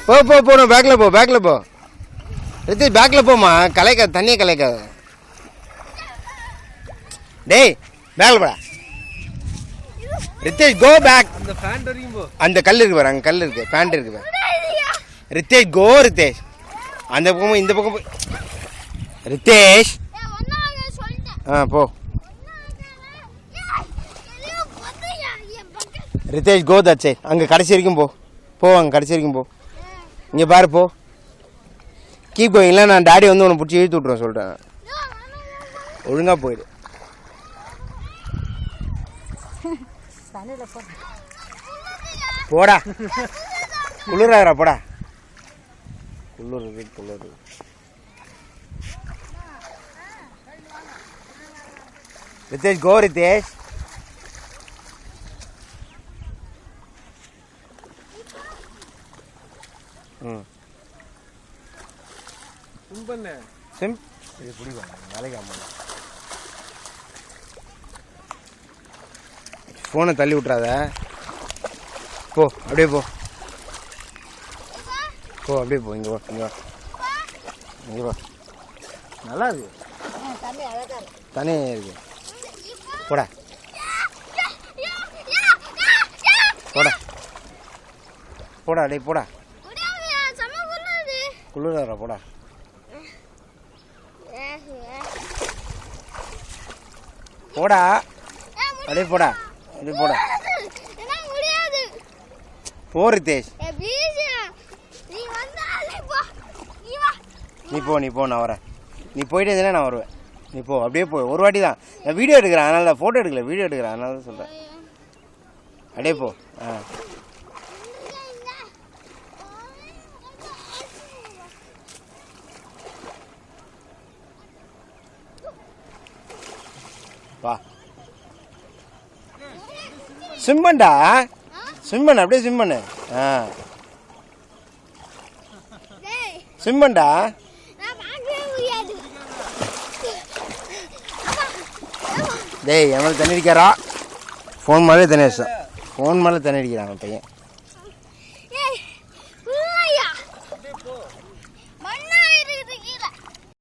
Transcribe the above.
போ போ போகணும், பேக்கில் போ, பேக்கில் போ ரித்தேஷ், பேக்கில் போமா, கலைக்காது, தண்ணியை கலைக்காது. டேய் பேக்கில் போடா ரித்தேஷ், கோ பேக். அந்த ஃபேண்ட் வரைக்கும் போ. அந்த கல் இருக்கு பாரு, அங்கே கல் இருக்கு, பேண்ட் இருக்கு பாரு. ரித்தேஷ் கோ, ரித்தேஷ் அந்த பக்கமும் இந்த பக்கம் போய் ரித்தேஷ். போ ரித்தேஷ், கோ தட் சைட். அங்கே கடைசி வரைக்கும் போ, போ அங்கே கடைசி வரைக்கும் போ. இங்கே பாரு, போ. கீப் கோயிங்களா, நான் டாடி வந்து உன்னை பிடிச்சி இழுத்து விட்ருவேன் சொல்லிட்டேன். ஒழுங்காக போயிடு. போடா, குளிராகிறா, போடா. குளிருது, குளிருது. ரித்தேஷ் கோ, ரித்தேஷ். சிம் இது பிடிக்கும், வேலைக்கு ஆமாம். ஃபோனை தள்ளி விட்றாத, போ அப்படியே போ, போ அப்படியே போ. இங்கே போ, இங்கே வா, இங்கே போ. நல்லா இருக்கு, தனியாக இருக்கு. போடா போடா போடா, டே போடா, குளிர போடா. போடா அப்படியே போடா, அப்படியே போடா. போ ரித்தேஷ், நீ போ, நீ போ, நான் வரேன். நீ போயிட்டே இருந்தா நான் வருவேன். நீ போ, அப்படியே போ. ஒரு வாட்டி தான் நான் வீடியோ எடுக்கிறேன், அதனால தான் ஃபோட்டோ எடுக்கல, வீடியோ எடுக்கிறேன், அதனால தான் சொல்கிறேன். அப்படியே போ. வா, ஸ்விம் பண்ணா, ஸ்விம் பண்ண, அப்படியே ஸ்விம் பண்ணு. ஸ்விம் பண்ணா. டேய் என் மேலே தண்ணி அடிக்காரா, ஃபோன் மேலே தண்ணி அடிச்சான், ஃபோன் மேலே தண்ணி அடிக்கிறான் பையன்.